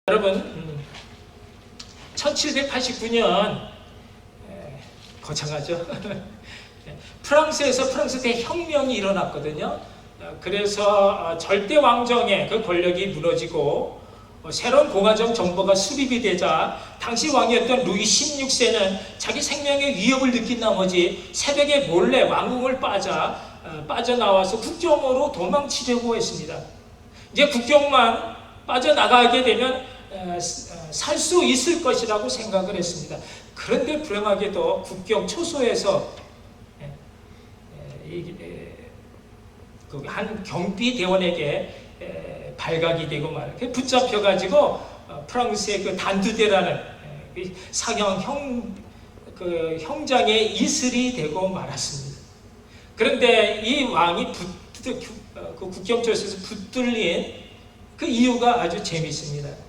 여러분, 1789년 거창하죠. 프랑스에서 프랑스 대혁명이 일어났거든요. 그래서 절대 왕정의 그 권력이 무너지고 새로운 공화정 정부가 수립이 되자 당시 왕이었던 루이 16세는 자기 생명의 위협을 느낀 나머지 새벽에 몰래 왕궁을 빠져나와서 국경으로 도망치려고 했습니다. 이제 국경만 빠져나가게 되면 살 수 있을 것이라고 생각을 했습니다. 그런데 불행하게도 국경 초소에서 한 경비대원에게 발각이 되고 붙잡혀가지고 프랑스의 그 단두대라는 상형 형장의 이슬이 되고 말았습니다. 그런데 이 왕이 그 국경 초소에서 붙들린 그 이유가 아주 재미있습니다.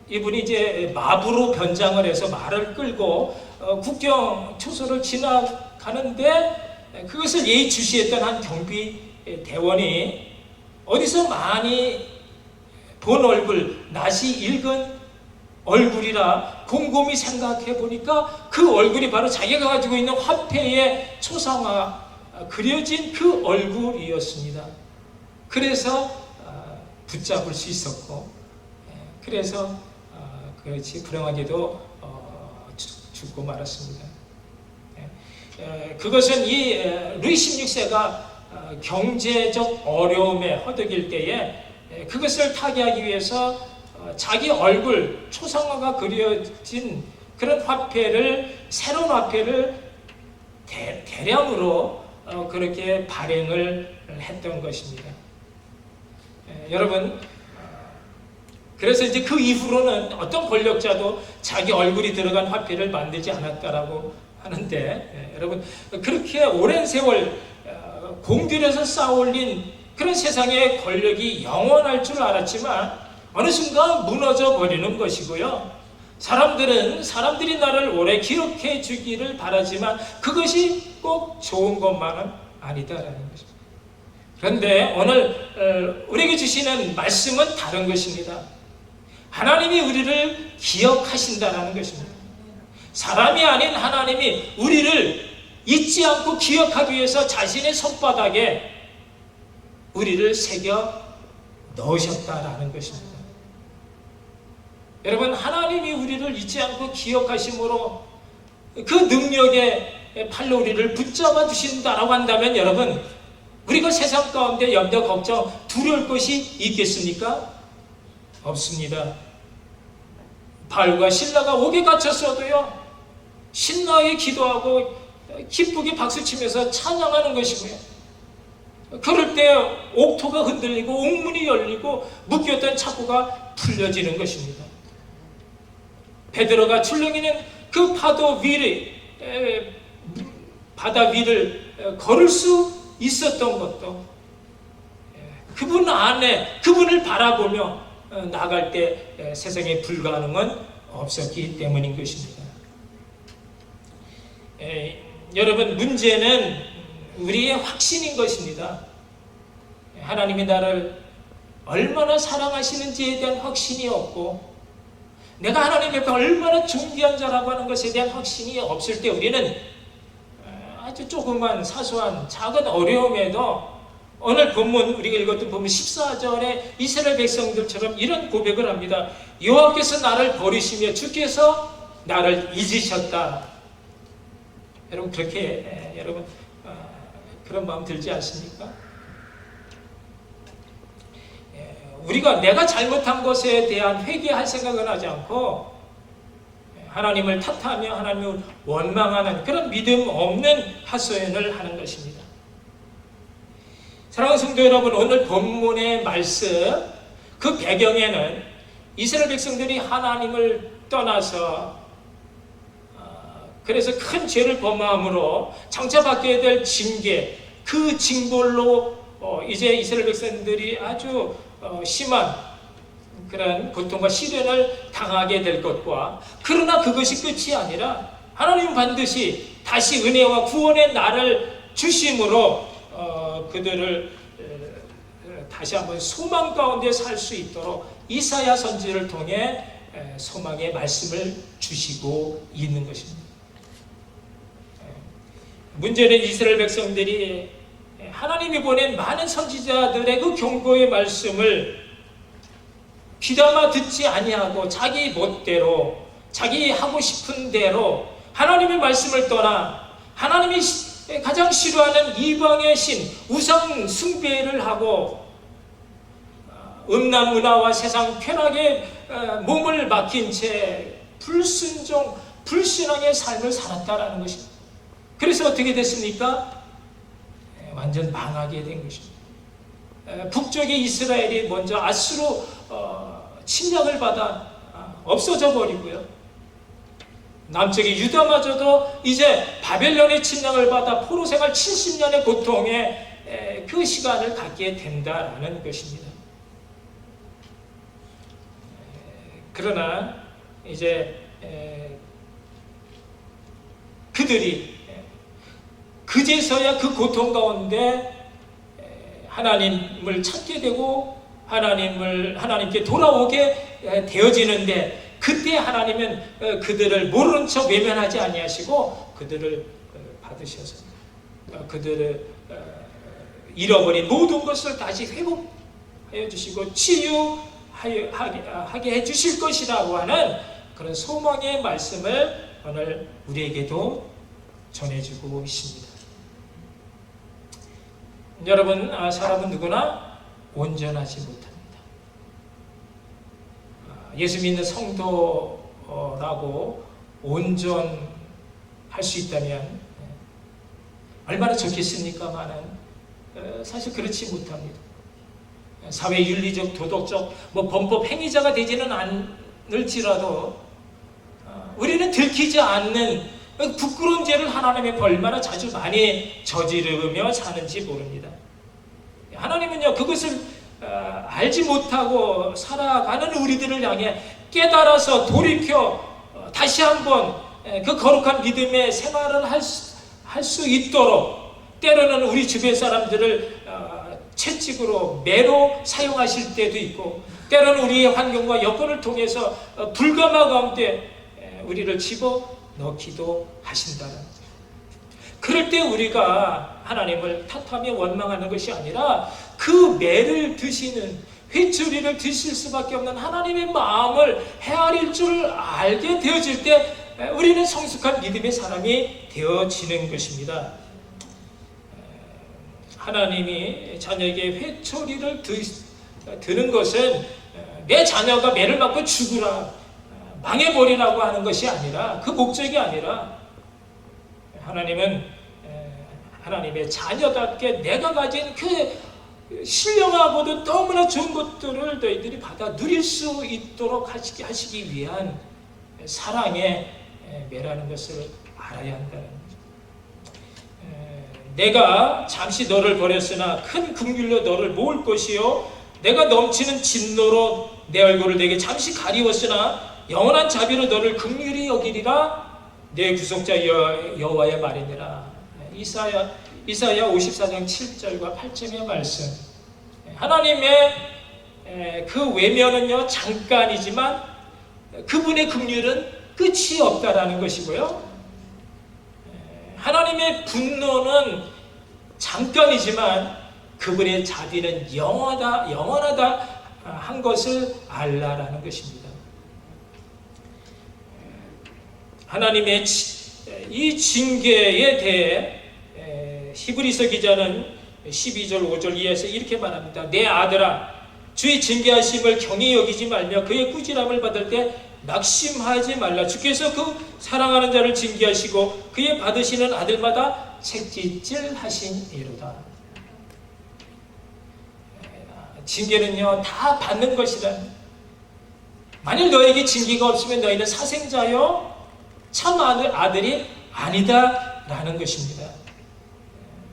이분이 이제 마부로 변장을 해서 말을 끌고 국경 초소를 지나가는데 그것을 예의주시했던 한 경비대원이 어디서 많이 본 얼굴, 낯이 익은 얼굴이라 곰곰이 생각해 보니까 그 얼굴이 바로 자기가 가지고 있는 화폐의 초상화 그려진 그 얼굴이었습니다. 그래서 붙잡을 수 있었고, 그래서 그렇지 불행하게도 죽고 말았습니다. 그것은 이 루이 16세가 경제적 어려움에 허덕일 때에 그것을 타개하기 위해서 자기 얼굴 초상화가 그려진 그런 화폐를, 새로운 화폐를 대량으로 그렇게 발행을 했던 것입니다. 여러분, 그래서 이제 그 이후로는 어떤 권력자도 자기 얼굴이 들어간 화폐를 만들지 않았다라고 하는데, 여러분, 그렇게 오랜 세월 공들여서 쌓아올린 그런 세상의 권력이 영원할 줄 알았지만 어느 순간 무너져 버리는 것이고요. 사람들이 나를 오래 기억해 주기를 바라지만 그것이 꼭 좋은 것만은 아니다라는 것입니다. 그런데 오늘 우리에게 주시는 말씀은 다른 것입니다. 하나님이 우리를 기억하신다라는 것입니다. 사람이 아닌 하나님이 우리를 잊지 않고 기억하기 위해서 자신의 손바닥에 우리를 새겨 넣으셨다라는 것입니다. 여러분, 하나님이 우리를 잊지 않고 기억하심으로 그 능력의 팔로 우리를 붙잡아 주신다라고 한다면, 여러분, 우리가 세상 가운데 염려, 걱정, 두려울 것이 있겠습니까? 없습니다. 바울과 실라가 옥에 갇혔어도요, 신나게 기도하고 기쁘게 박수치면서 찬양하는 것이고요. 그럴 때 옥토가 흔들리고 옥문이 열리고 묶였던 착고가 풀려지는 것입니다. 베드로가 출렁이는 그 바다 위를 걸을 수 있었던 것도 그분 안에, 그분을 바라보며 나갈 때 세상에 불가능은 없었기 때문인 것입니다. 여러분, 문제는 우리의 확신인 것입니다. 하나님이 나를 얼마나 사랑하시는지에 대한 확신이 없고, 내가 하나님 옆에 얼마나 존귀한 자라고 하는 것에 대한 확신이 없을 때 우리는 아주 조그만 사소한 작은 어려움에도, 오늘 본문 우리가 읽었던 본문 14절에 이스라엘 백성들처럼 이런 고백을 합니다. 여호와께서 나를 버리시며 주께서 나를 잊으셨다. 여러분, 그렇게 여러분 그런 마음 들지 않습니까? 우리가 내가 잘못한 것에 대한 회개할 생각을 하지 않고 하나님을 탓하며 하나님을 원망하는 그런 믿음 없는 하소연을 하는 것입니다. 사랑하는 성도 여러분, 오늘 본문의 말씀, 그 배경에는 이스라엘 백성들이 하나님을 떠나서 그래서 큰 죄를 범함으로 장차 받게 될 징계, 그 징벌로 이제 이스라엘 백성들이 아주 심한 그런 고통과 시련을 당하게 될 것과, 그러나 그것이 끝이 아니라 하나님은 반드시 다시 은혜와 구원의 날을 주심으로 그들을 다시 한번 소망 가운데 살 수 있도록 이사야 선지를 통해 소망의 말씀을 주시고 있는 것입니다. 문제는 이스라엘 백성들이 하나님이 보낸 많은 선지자들의 그 경고의 말씀을 귀담아 듣지 아니하고 자기 멋대로 자기 하고 싶은 대로 하나님의 말씀을 떠나 하나님이 가장 싫어하는 이방의 신 우상 숭배를 하고 음란 문화와 세상 쾌락에 몸을 맡긴 채 불순종 불신앙의 삶을 살았다라는 것입니다. 그래서 어떻게 됐습니까? 완전 망하게 된 것입니다. 북쪽의 이스라엘이 먼저 아수로 침략을 받아 없어져 버리고요. 남쪽의 유다마저도 이제 바벨론의 침략을 받아 포로 생활 70년의 고통에 그 시간을 갖게 된다라는 것입니다. 그러나 이제 그들이 그제서야 그 고통 가운데 하나님을 찾게 되고 하나님께 돌아오게 되어지는데, 그때 하나님은 그들을 모르는 척 외면하지 아니하시고 그들을 받으셔서 그들을 잃어버린 모든 것을 다시 회복하여 주시고 치유하게 해주실 것이라고 하는 그런 소망의 말씀을 오늘 우리에게도 전해주고 있습니다. 여러분, 사람은 누구나 온전하지 못합니다. 예수 믿는 성도라고 온전할 수 있다면 얼마나 좋겠습니까마는 사실 그렇지 못합니다. 사회 윤리적, 도덕적, 범법 행위자가 되지는 않을지라도 우리는 들키지 않는 부끄러운 죄를 하나님 앞에 얼마나 자주 많이 저지르며 사는지 모릅니다. 하나님은요, 그것을 알지 못하고 살아가는 우리들을 향해 깨달아서 돌이켜 다시 한번 그 거룩한 믿음의 생활을 할 수 있도록, 때로는 우리 주변 사람들을 채찍으로 매로 사용하실 때도 있고, 때로는 우리의 환경과 여건을 통해서 불가마 가운데 우리를 집어넣기도 하신다는 거죠. 그럴 때 우리가 하나님을 탓하며 원망하는 것이 아니라 그 매를 드시는, 회초리를 드실 수밖에 없는 하나님의 마음을 헤아릴 줄 알게 되어질 때 우리는 성숙한 믿음의 사람이 되어지는 것입니다. 하나님이 자녀에게 회초리를 드는 것은 내 자녀가 매를 맞고 죽으라, 망해버리라고 하는 것이 아니라, 그 목적이 아니라, 하나님은 하나님의 자녀답게 내가 가진 그 신령하고도 너무나 좋은 것들을 너희들이 받아 누릴 수 있도록 하시기 위한 사랑의 매라는 것을 알아야 한다는 거죠. 내가 잠시 너를 버렸으나 큰 긍휼로 너를 모을 것이요, 내가 넘치는 진노로 내 얼굴을 내게 잠시 가리웠으나 영원한 자비로 너를 긍휼히 여기리라, 내 구속자 여호와의 말이니라. 이사야 54장 7절과 8절의 말씀. 하나님의 그 외면은요, 잠깐이지만 그분의 긍휼은 끝이 없다라는 것이고요. 하나님의 분노는 잠깐이지만 그분의 자비는 영원하다 한 것을 알라라는 것입니다. 하나님의 이 징계에 대해 히브리서 기자는 12절 5절 이하에서 이렇게 말합니다. 내 아들아, 주의 징계하심을 경히 여기지 말며 그의 꾸지람을 받을 때 낙심하지 말라. 주께서 그 사랑하는 자를 징계하시고 그의 받으시는 아들마다 책짓질 하시니로다. 징계는요, 다 받는 것이다. 만일 너에게 징계가 없으면 너희는 사생자요 참 아들이 아니다 라는 것입니다.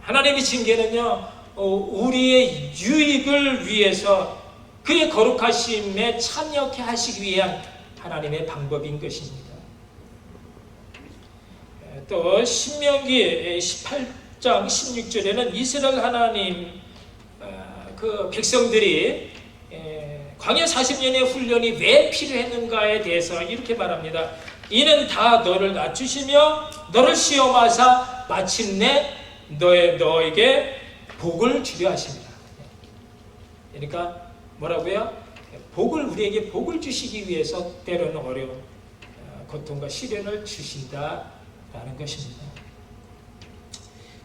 하나님의 징계는요, 우리의 유익을 위해서 그의 거룩하심에 참여케 하시기 위한 하나님의 방법인 것입니다. 또 신명기 18장 16절에는 이스라엘 하나님 그 백성들이 광야 40년의 훈련이 왜 필요했는가에 대해서 이렇게 말합니다. 이는 다 너를 낮추시며 너를 시험하사 마침내 너에게 복을 주려 하십니다. 그러니까 뭐라고요? 우리에게 복을 주시기 위해서 때로는 어려운 고통과 시련을 주신다라는 것입니다.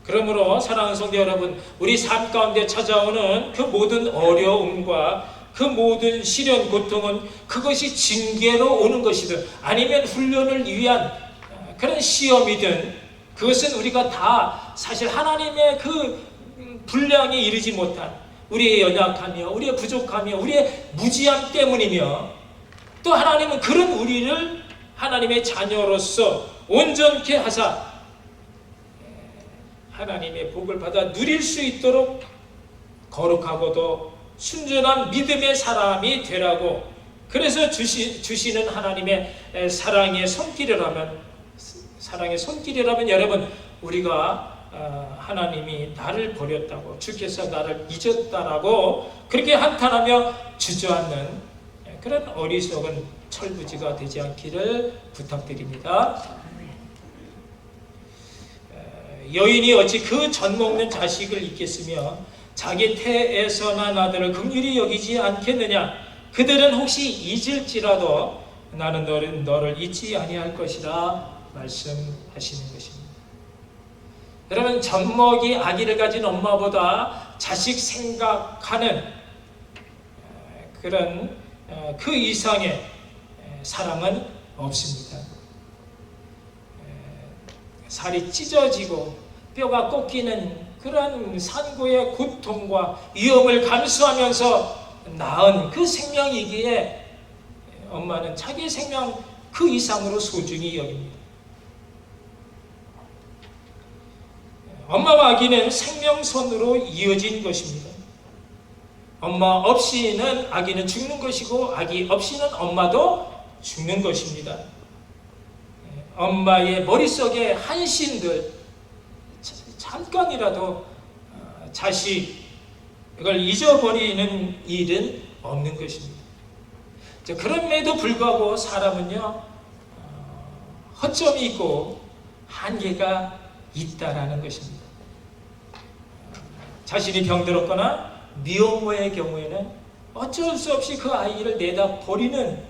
그러므로 사랑하는 성도 여러분, 우리 삶 가운데 찾아오는 그 모든 어려움과 그 모든 시련, 고통은 그것이 징계로 오는 것이든 아니면 훈련을 위한 그런 시험이든 그것은 우리가 다 사실 하나님의 그 분량에 이르지 못한 우리의 연약하며 우리의 부족하며 우리의 무지함 때문이며 또 하나님은 그런 우리를 하나님의 자녀로서 온전케 하사 하나님의 복을 받아 누릴 수 있도록 거룩하고도 순전한 믿음의 사람이 되라고 그래서 주시는 하나님의 사랑의 손길이라면 여러분 우리가 하나님이 나를 버렸다고 주께서 나를 잊었다라고 그렇게 한탄하며 주저앉는 그런 어리석은 철부지가 되지 않기를 부탁드립니다. 여인이 어찌 그 젖 먹는 자식을 잊겠으며 자기 태에서 난 아들을 긍휼히 여기지 않겠느냐. 그들은 혹시 잊을지라도 나는 너를 잊지 아니할 것이라 말씀하시는 것입니다. 여러분, 젖먹이 아기를 가진 엄마보다 자식 생각하는 그런 그 이상의 사랑은 없습니다. 살이 찢어지고 뼈가 꺾이는 그런 산고의 고통과 위험을 감수하면서 낳은 그 생명이기에 엄마는 자기 생명 그 이상으로 소중히 여깁니다. 엄마와 아기는 생명선으로 이어진 것입니다. 엄마 없이는 아기는 죽는 것이고 아기 없이는 엄마도 죽는 것입니다. 엄마의 머릿속에 한신들 잠깐이라도 자식을 잊어버리는 일은 없는 것입니다. 그럼에도 불구하고 사람은요 허점이 있고 한계가 있다라는 것입니다. 자신이 병들었거나 미혼모의 경우에는 어쩔 수 없이 그 아이를 내다 버리는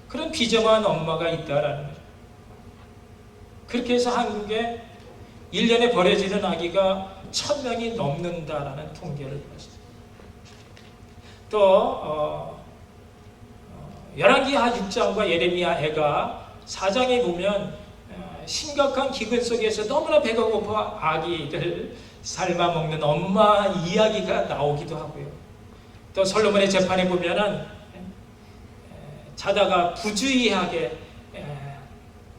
그런 비정한 엄마가 있다라는 거죠. 그렇게 해서 한국에 1년에 버려지는 아기가 1000명이 넘는다라는 통계를 봤습니다. 또 열왕기하 6장과 예레미야 애가 4장에 보면 심각한 기근 속에서 너무나 배가 고파 아기를 삶아 먹는 엄마 이야기가 나오기도 하고요. 또 솔로몬의 재판에 보면은 자다가 부주의하게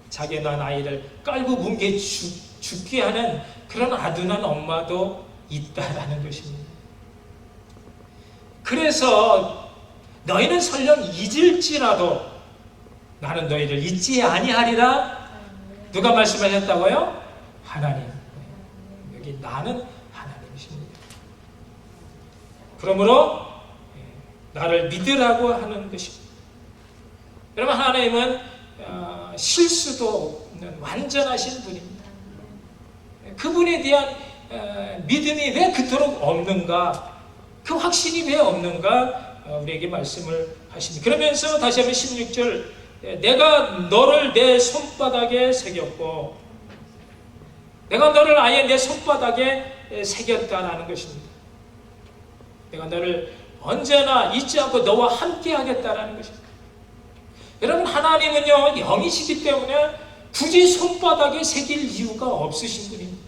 자기 낳은 아이를 깔고 뭉개 죽게 하는 그런 아둔한 엄마도 있다라는 것입니다. 그래서 너희는 설령 잊을지라도 나는 너희를 잊지 아니하리라. 누가 말씀하셨다고요? 하나님. 여기 나는 하나님이십니다. 그러므로 나를 믿으라고 하는 것입니다. 여러분, 하나님은 실수도 없는 완전하신 분입니다. 그분에 대한 믿음이 왜 그토록 없는가? 그 확신이 왜 없는가? 우리에게 말씀을 하십니다. 그러면서 다시 한번 16절 내가 너를 내 손바닥에 새겼고 내가 너를 아예 내 손바닥에 새겼다라는 것입니다. 내가 너를 언제나 잊지 않고 너와 함께 하겠다라는 것입니다. 여러분, 하나님은요 영이시기 때문에 굳이 손바닥에 새길 이유가 없으신 분입니다.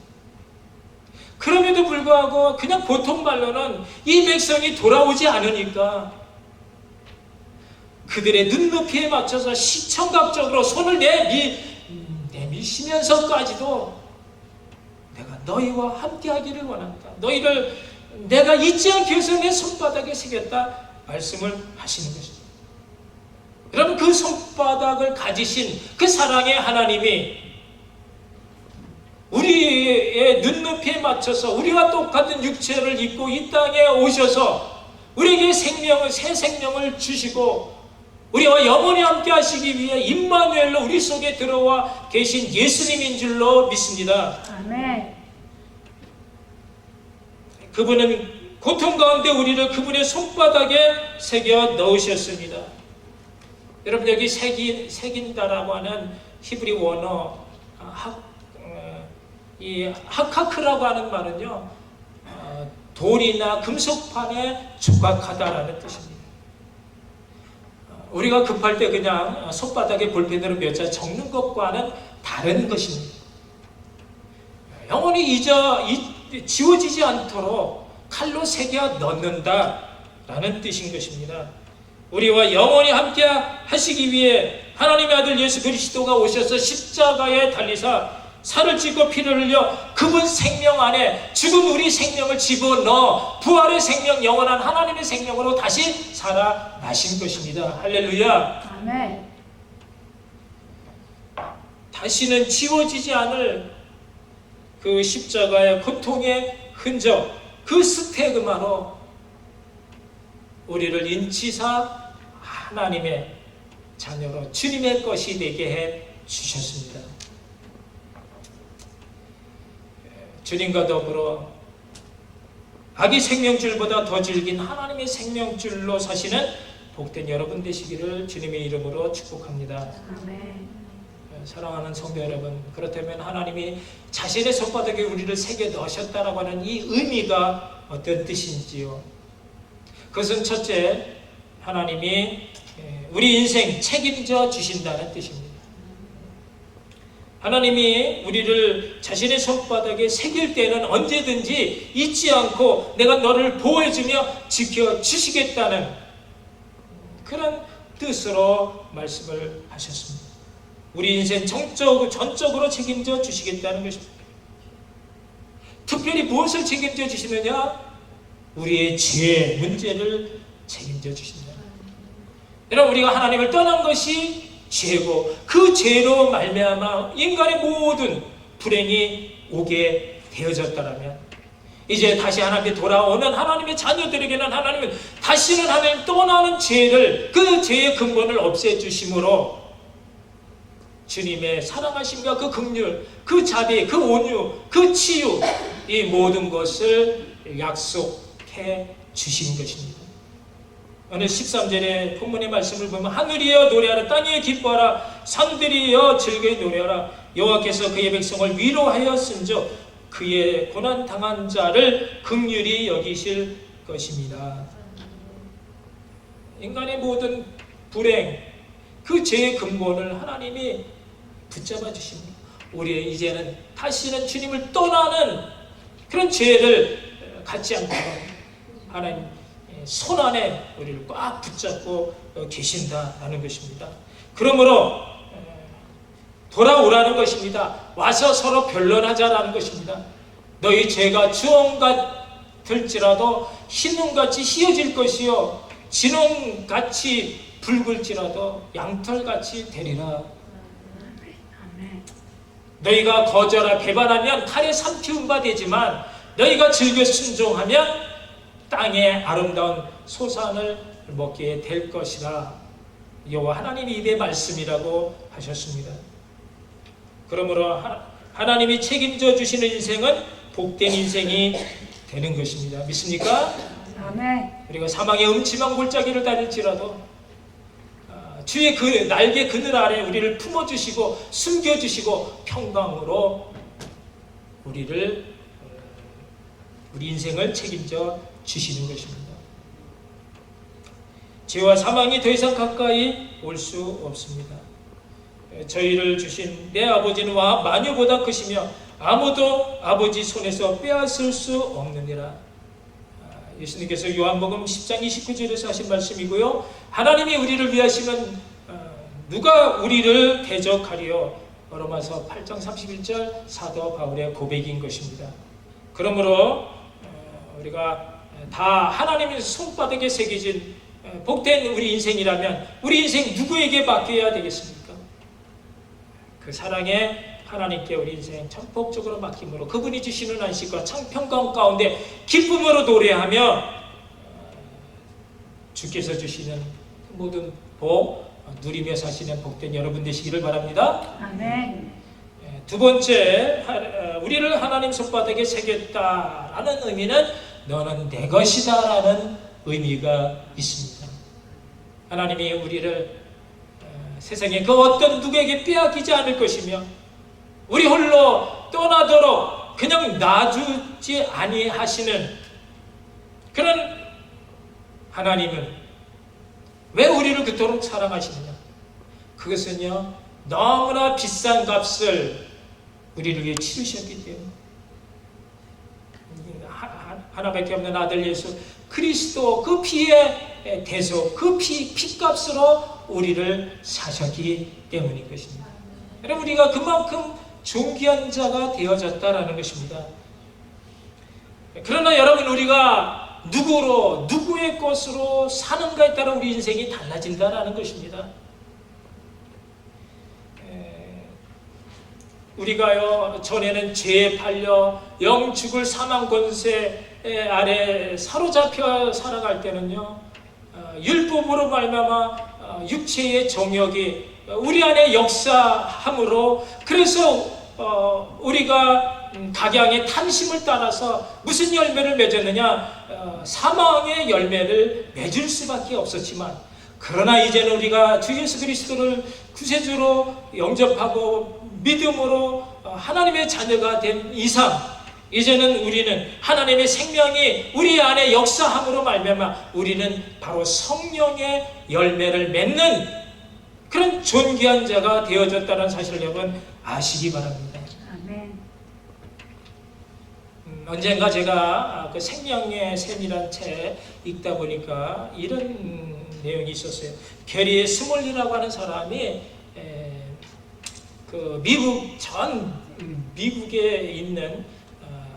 그럼에도 불구하고 그냥 보통 말로는 이 백성이 돌아오지 않으니까 그들의 눈높이에 맞춰서 시청각적으로 손을 내미시면서까지도 내가 너희와 함께하기를 원한다. 너희를 내가 잊지 않기 위해서 내 손바닥에 새겼다 말씀을 하시는 것입니다. 여러분, 그 손바닥을 가지신 그 사랑의 하나님이 우리의 눈높이에 맞춰서 우리와 똑같은 육체를 입고 이 땅에 오셔서 우리에게 새 생명을 주시고 우리와 영원히 함께 하시기 위해 임마누엘로 우리 속에 들어와 계신 예수님인 줄로 믿습니다. 아멘. 그분은 고통 가운데 우리를 그분의 손바닥에 새겨 넣으셨습니다. 여러분, 여기 새긴다라고 하는 히브리 원어 이 하카크라고 하는 말은요, 돌이나 금속판에 조각하다라는 뜻입니다. 우리가 급할 때 그냥 손바닥에 볼펜으로 몇 자 적는 것과는 다른 것입니다. 영원히 지워지지 않도록 칼로 새겨 넣는다라는 뜻인 것입니다. 우리와 영원히 함께 하시기 위해 하나님의 아들 예수 그리스도가 오셔서 십자가에 달리사 살을 찢고 피를 흘려 그분 생명 안에 죽은 우리 생명을 집어넣어 부활의 생명, 영원한 하나님의 생명으로 다시 살아나신 것입니다. 할렐루야. 아멘. 다시는 지워지지 않을 그 십자가의 고통의 흔적, 그 스테그마로 우리를 인치사 하나님의 자녀로 주님의 것이 되게 해 주셨습니다. 주님과 더불어 아기 생명줄보다 더 질긴 하나님의 생명줄로 사시는 복된 여러분 되시기를 주님의 이름으로 축복합니다. 아멘. 사랑하는 성도 여러분, 그렇다면 하나님이 자신의 손바닥에 우리를 새겨 넣으셨다라고 하는 이 의미가 어떤 뜻인지요? 그것은 첫째, 하나님이 우리 인생 책임져 주신다는 뜻입니다. 하나님이 우리를 자신의 손바닥에 새길 때는 언제든지 잊지 않고 내가 너를 보호해주며 지켜주시겠다는 그런 뜻으로 말씀을 하셨습니다. 우리 인생 전적으로 책임져 주시겠다는 것입니다. 특별히 무엇을 책임져 주시느냐? 우리의 죄, 문제를 책임져 주신다. 여러분, 우리가 하나님을 떠난 것이 죄고 그 죄로 말미암아 인간의 모든 불행이 오게 되어졌다면 이제 다시 하나님께 돌아오는 하나님의 자녀들에게는 하나님은 다시는 하나님 떠나는 죄를, 그 죄의 근본을 없애주심으로 주님의 사랑하심과 그 긍휼, 그 자비, 그 온유, 그 치유, 이 모든 것을 약속해 주신 것입니다. 오늘 13절의 본문의 말씀을 보면 하늘이여 노래하라, 땅이여 기뻐하라, 산들이여 즐거이 노래하라. 여호와께서 그의 백성을 위로하였은즉 그의 고난 당한 자를 긍휼히 여기실 것입니다. 인간의 모든 불행, 그 죄의 근본을 하나님이 붙잡아 주십니다. 우리 이제는 다시는 주님을 떠나는 그런 죄를 갖지 않도록 하나님 손 안에 우리를 꽉 붙잡고 계신다라는 것입니다. 그러므로 돌아오라는 것입니다. 와서 서로 변론하자라는 것입니다. 너희 죄가 주홍 같을지라도 흰눈같이 희어질 것이요 진홍같이 붉을지라도 양털같이 되리라. 너희가 거절하 배반하면 칼에 삼키운 바 되지만 너희가 즐겨 순종하면 땅의 아름다운 소산을 먹게 될 것이라. 여호와 하나님의 입의 말씀이라고 하셨습니다. 그러므로 하나님이 책임져 주시는 인생은 복된 인생이 되는 것입니다. 믿습니까? 아멘. 우리가 사망의 음침한 골짜기를 다닐지라도 주의 그 날개 그늘 아래 우리를 품어주시고 숨겨주시고 평강으로 우리 인생을 책임져 주시는 것입니다. 죄와 사망이 더 이상 가까이 올 수 없습니다. 저희를 주신 내 아버지는 마녀보다 크시며 아무도 아버지 손에서 빼앗을 수 없느니라. 예수님께서 요한복음 10장 29절에서 하신 말씀이고요. 하나님이 우리를 위하시면 누가 우리를 대적하리요? 로마서 8장 31절 사도 바울의 고백인 것입니다. 그러므로 우리가 다 하나님의 손바닥에 새겨진 복된 우리 인생이라면 우리 인생 누구에게 맡겨야 되겠습니까? 그 사랑에 하나님께 우리 인생 전폭적으로 맡김으로 그분이 주시는 안식과 평강 가운데 기쁨으로 노래하며 주께서 주시는 모든 복 누리며 사시는 복된 여러분 되시기를 바랍니다. 아멘. 두 번째, 우리를 하나님 손바닥에 새겼다라는 의미는 너는 내 것이다라는 의미가 있습니다. 하나님이 우리를 세상에 그 어떤 누구에게 빼앗기지 않을 것이며 우리 홀로 떠나도록 그냥 놔주지 아니하시는 그런 하나님은 왜 우리를 그토록 사랑하시느냐? 그것은요, 너무나 비싼 값을 우리를 위해 치르셨기 때문에 하나밖에 없는 아들 예수 그리스도 그 피의 대속, 그 피값으로 우리를 사셨기 때문인 것입니다. 여러분, 우리가 그만큼 존귀한 자가 되어졌다라는 것입니다. 그러나 여러분, 우리가 누구의 것으로 사는가에 따라 우리 인생이 달라진다라는 것입니다. 우리가요, 전에는 죄에 팔려 영 죽을 사망 권세 아래 사로잡혀 살아갈 때는요, 율법으로 말미암아 육체의 정욕이 우리 안에 역사함으로, 그래서 우리가 각양의 탐심을 따라서 무슨 열매를 맺었느냐? 사망의 열매를 맺을 수밖에 없었지만, 그러나 이제는 우리가 주 예수 그리스도를 구세주로 영접하고 믿음으로 하나님의 자녀가 된 이상, 이제는 우리는 하나님의 생명이 우리 안에 역사함으로 말미암아 우리는 바로 성령의 열매를 맺는 그런 존귀한 자가 되어졌다는 사실을 여러분 아시기 바랍니다. 아멘. 언젠가 제가 그 생명의 샘이라는 책 읽다 보니까 이런 내용이 있었어요. 게리 스몰리라고 하는 사람이 그 미국에 있는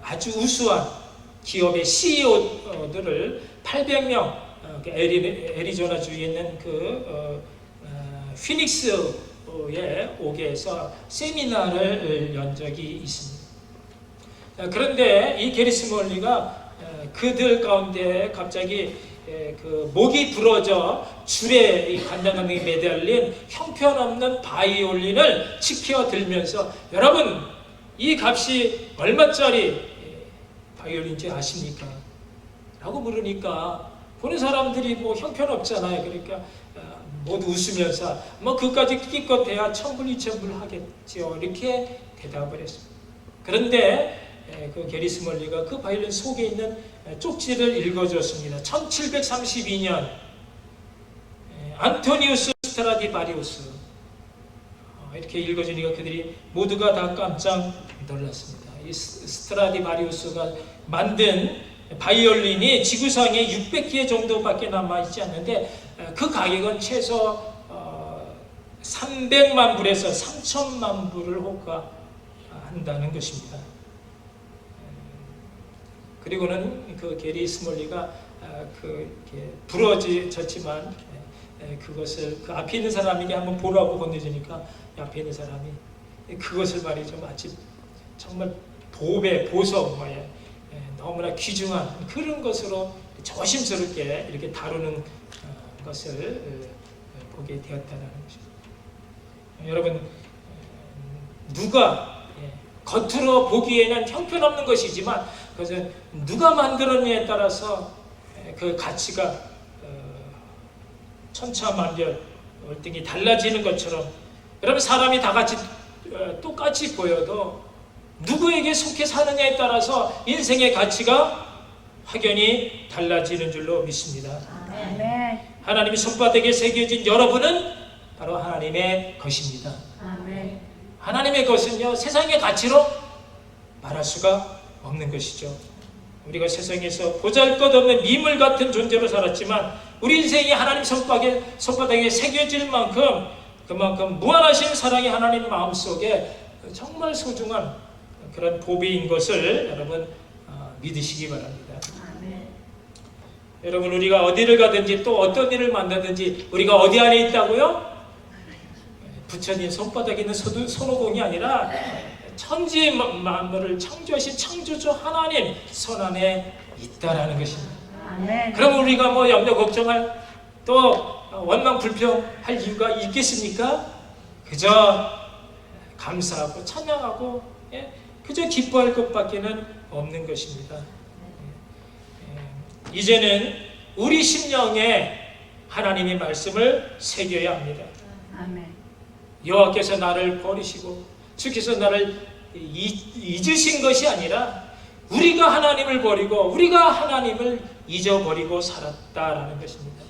아주 우수한 기업의 CEO들을 800명, 애리조나주에 있는 피닉스에 오게 해서 세미나를 연 적이 있습니다. 그런데 이 게리 스몰리가 그들 가운데 갑자기 그 목이 부러져 줄에 이 관장감이 매달린 형편없는 바이올린을 지켜 들면서, 여러분, 이 값이 얼마짜리 바이올린인지 아십니까? 라고 물으니까 보는 사람들이 뭐 형편없잖아요. 그러니까 모두 웃으면서 뭐 그까지 끼껏 돼야 1000불 2000불 하겠죠, 이렇게 대답을 했습니다. 그런데 그 게리 스몰리가 그 바이올린 속에 있는 쪽지를 읽어줬습니다. 1732년 안토니우스 스트라디바리우스, 이렇게 읽어주니까 그들이 모두가 다 깜짝 놀랐습니다. 이 스트라디바리우스가 만든 바이올린이 지구상에 600개 정도밖에 남아있지 않는데 그 가격은 최소 300만 불에서 3천만 불을 호가한다는 것입니다. 그리고는 그 게리 스몰리가 부러졌지만 그것을 그 앞에 있는 사람에게 한번 보라고 건네주니까 앞에 있는 사람이 그것을 말이죠, 마치 정말 보석, 너무나 귀중한 그런 것으로 조심스럽게 이렇게 다루는 것을 보게 되었다는 것입니다. 여러분, 누가 겉으로 보기에는 형편없는 것이지만 그것은 누가 만들었냐에 따라서 그 가치가 천차만별 월등히 달라지는 것처럼, 여러분, 사람이 다 같이 똑같이 보여도 누구에게 속해 사느냐에 따라서 인생의 가치가 확연히 달라지는 줄로 믿습니다. 아멘. 하나님의 손바닥에 새겨진 여러분은 바로 하나님의 것입니다. 아멘. 하나님의 것은요, 세상의 가치로 말할 수가 없는 것이죠. 우리가 세상에서 보잘것없는 미물 같은 존재로 살았지만 우리 인생이 하나님 손바닥에 새겨질 만큼 그만큼 무한하신 사랑이 하나님 마음속에 정말 소중한 그런 보배인 것을 여러분 믿으시기 바랍니다. 아멘. 여러분, 우리가 어디를 가든지 또 어떤 일을 만나든지 우리가 어디 안에 있다고요? 부처님 손바닥에 있는 손오공이 아니라 천지 만물을 창조하신 창조주 하나님 손 안에 있다라는 것입니다. 아멘. 그럼 우리가 뭐 염려 걱정할 또 원망 불평할 이유가 있겠습니까? 그저 감사하고 찬양하고 그저 기뻐할 것밖에는 없는 것입니다. 이제는 우리 심령에 하나님의 말씀을 새겨야 합니다. 아멘. 여호와께서 나를 버리시고 주께서 나를 잊으신 것이 아니라 우리가 하나님을 버리고 우리가 하나님을 잊어버리고 살았다라는 것입니다.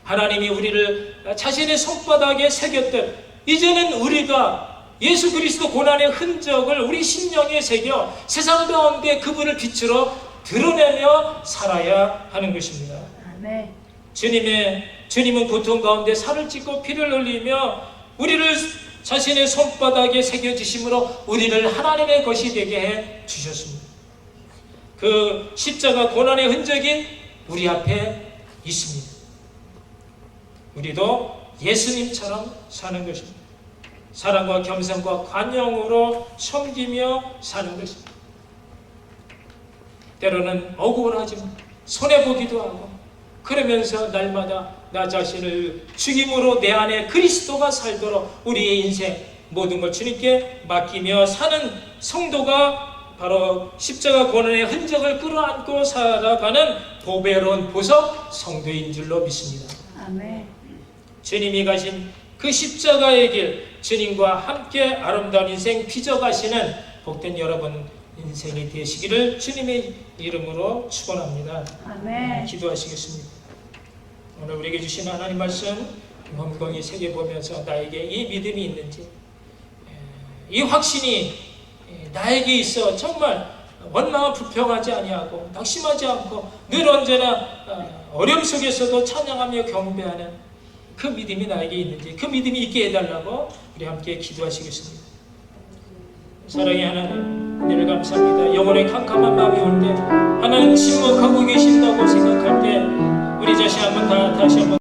하나님이 우리를 자신의 손바닥에 새겼듯 이제는 우리가 예수 그리스도 고난의 흔적을 우리 심령에 새겨 세상 가운데 그분을 빛으로 드러내며 살아야 하는 것입니다. 아멘. 주님은 고통 가운데 살을 찢고 피를 흘리며 우리를 자신의 손바닥에 새겨주심으로 우리를 하나님의 것이 되게 해 주셨습니다. 그 십자가 고난의 흔적이 우리 앞에 있습니다. 우리도 예수님처럼 사는 것입니다. 사랑과 겸손과 관용으로 섬기며 사는 것입니다. 때로는 억울하지만 손해보기도 하고 그러면서 날마다 나 자신을 죽임으로 내 안에 그리스도가 살도록 우리의 인생 모든 걸 주님께 맡기며 사는 성도가 바로 십자가 고난의 흔적을 끌어안고 살아가는 보배로운 보석 성도인 줄로 믿습니다. 아멘. 주님이 가신 그 십자가의 길, 주님과 함께 아름다운 인생 빚어가시는 복된 여러분 인생이 되시기를 주님의 이름으로 축원합니다. 아멘. 기도하시겠습니다. 오늘 우리에게 주신 하나님 말씀 곰곰이 새겨보면서 나에게 이 믿음이 있는지, 이 확신이 나에게 있어 정말 원망을 불평하지 아니하고 낙심하지 않고 늘 언제나 어려움 속에서도 찬양하며 경배하는 그 믿음이 나에게 있는지 그 믿음이 있게 해달라고 우리 함께 기도하시겠습니다. 사랑의 하나님, 은혜를 감사합니다. 영혼의 캄캄한 마음이 올 때 하나님 침묵하고 계신다고 생각할 때 우리 자신 한번 다시 한번